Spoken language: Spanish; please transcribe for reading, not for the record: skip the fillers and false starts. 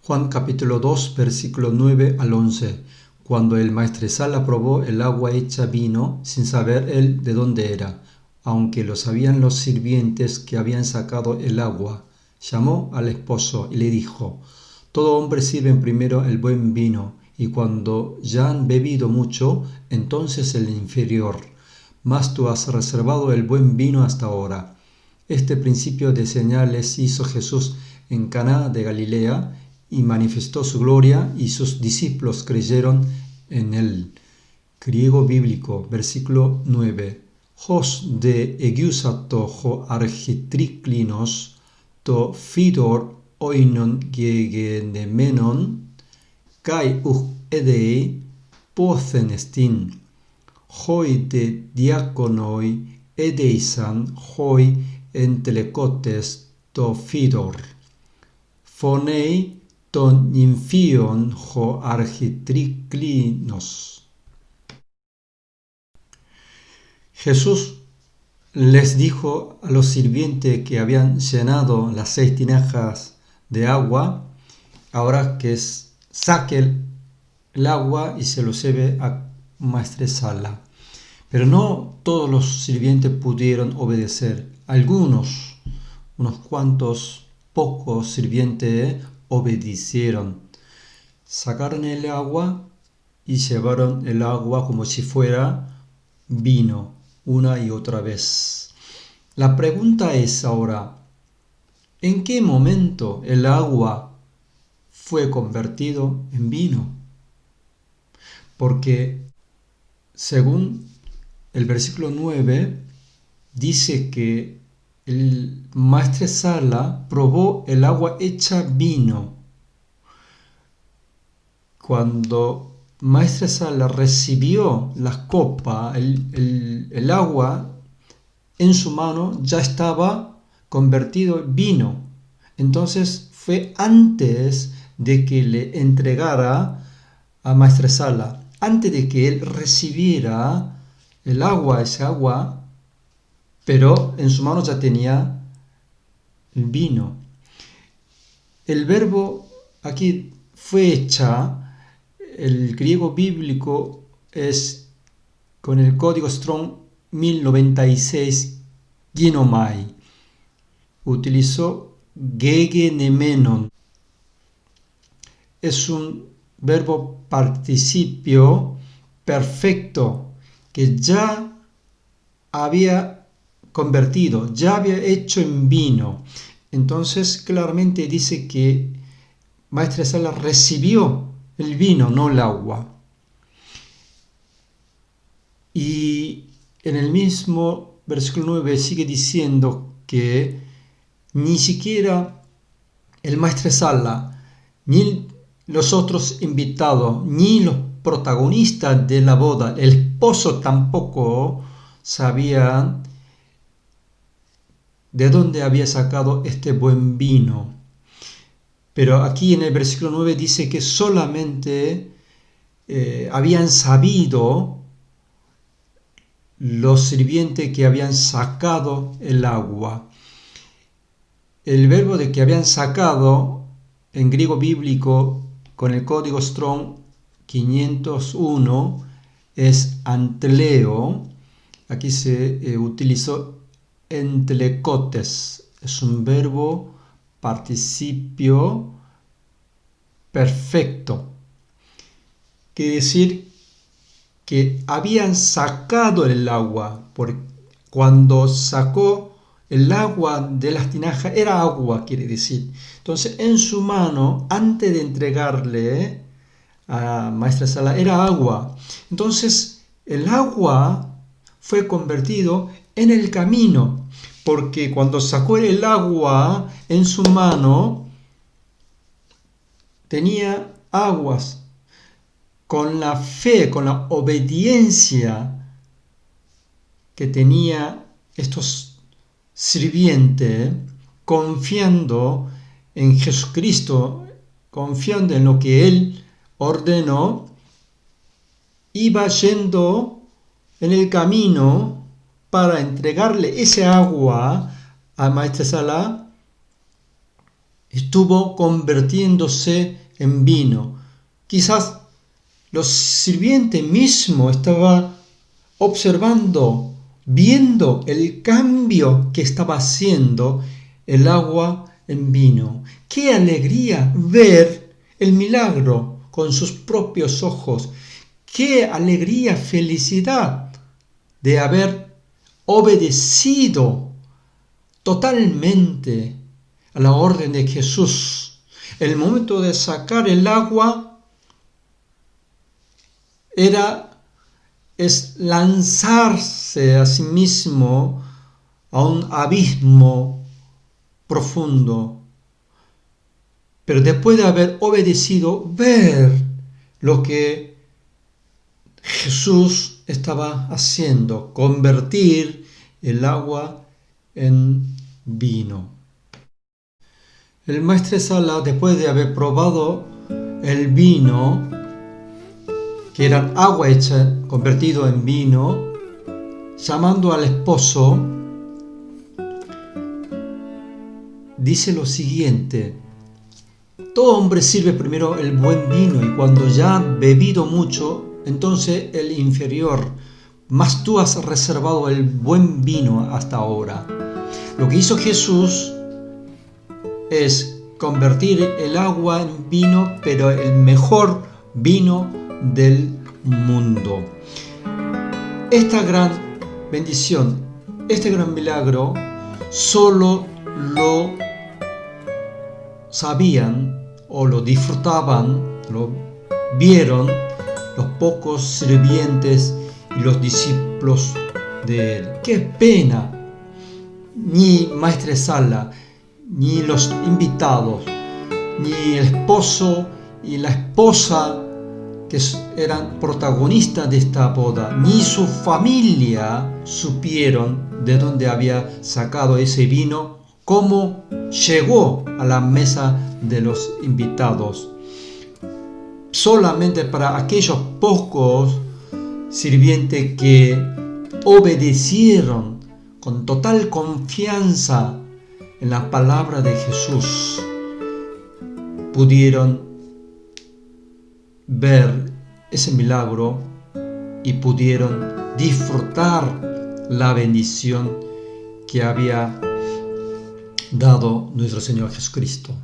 Juan capítulo 2, versículo 9 al 11. Cuando el maestresala probó el agua hecha vino, sin saber él de dónde era, aunque lo sabían los sirvientes que habían sacado el agua, llamó al esposo y le dijo: todo hombre sirve primero el buen vino, y cuando ya han bebido mucho, entonces el inferior. Mas tú has reservado el buen vino hasta ahora. Este principio de señales hizo Jesús en Caná de Galilea, y manifestó su gloria, y sus discípulos creyeron en él. Griego bíblico, versículo 9. Hos de egiusato ho architriklinos, to fidor oinon gegenemenon, kai edei pothen estin. Hoi de diakonoi edeisan, hoi entelecotes to fidor. Phonei ton nymphion ho architriklinos. Jesús les dijo a los sirvientes que habían llenado las 6 tinajas de agua, ahora que saque el agua y se lo lleve a maestresala. Pero no todos los sirvientes pudieron obedecer. Algunos, unos cuantos, pocos sirvientes obedecieron. Sacaron el agua y llevaron el agua como si fuera vino una y otra vez. La pregunta es ahora: ¿en qué momento el agua fue convertido en vino? Porque según el versículo 9 dice que el maestresala probó el agua hecha vino. Cuando maestresala recibió la copa, el agua en su mano ya estaba convertido en vino. Entonces fue antes de que le entregara a maestresala, antes de que él recibiera el agua, ese agua, pero en su mano ya tenía el vino. El verbo aquí fue hecha. El griego bíblico es con el código Strong 1096 ginomai. Utilizó gegenemenon. Es un verbo participio perfecto que ya había convertido, ya había hecho en vino. Entonces claramente dice que maestresala recibió el vino, no el agua. Y en el mismo versículo 9 sigue diciendo que ni siquiera el maestresala, ni los otros invitados, ni los protagonistas de la boda, el esposo tampoco sabían de dónde había sacado este buen vino. Pero aquí en el versículo 9 dice que solamente habían sabido los sirvientes que habían sacado el agua. El verbo de que habían sacado en griego bíblico con el código Strong 501 es antleo. Aquí se utilizó entelecotes. Es un verbo participio perfecto. Quiere decir que habían sacado el agua, porque cuando sacó el agua de las tinajas era agua, quiere decir. Entonces en su mano, antes de entregarle a maestresala, era agua. Entonces el agua fue convertido en el camino, porque cuando sacó el agua en su mano tenía aguas. Con la fe, con la obediencia que tenía estos sirvientes, confiando en Jesucristo, confiando en lo que Él ordenó, iba yendo en el camino para entregarle ese agua a maestresala. estuvo convirtiéndose en vino. Quizás los sirvientes mismos estaban observando, viendo el cambio que estaba haciendo el agua en vino. ¡Qué alegría ver el milagro con sus propios ojos! ¡Qué alegría, felicidad de haber obedecido totalmente a la orden de Jesús! El momento de sacar el agua es lanzarse a sí mismo a un abismo profundo. Pero después de haber obedecido, ver lo que Jesús estaba haciendo, convertir el agua en vino. El maestresala, después de haber probado el vino, que era agua hecha, convertido en vino, llamando al esposo, dice lo siguiente: todo hombre sirve primero el buen vino, y cuando ya ha bebido mucho, entonces el inferior, mas tú has reservado el buen vino hasta ahora. Lo que hizo Jesús es convertir el agua en vino, pero el mejor vino del mundo. Esta gran bendición, este gran milagro, solo lo sabían o lo disfrutaban, lo vieron los pocos sirvientes y los discípulos de él. ¡Qué pena! Ni maestresala, ni los invitados, ni el esposo y la esposa que eran protagonistas de esta boda, ni su familia supieron de dónde había sacado ese vino, cómo llegó a la mesa de los invitados. Solamente para aquellos pocos sirvientes que obedecieron con total confianza en la palabra de Jesús, pudieron ver ese milagro y pudieron disfrutar la bendición que había dado nuestro Señor Jesucristo.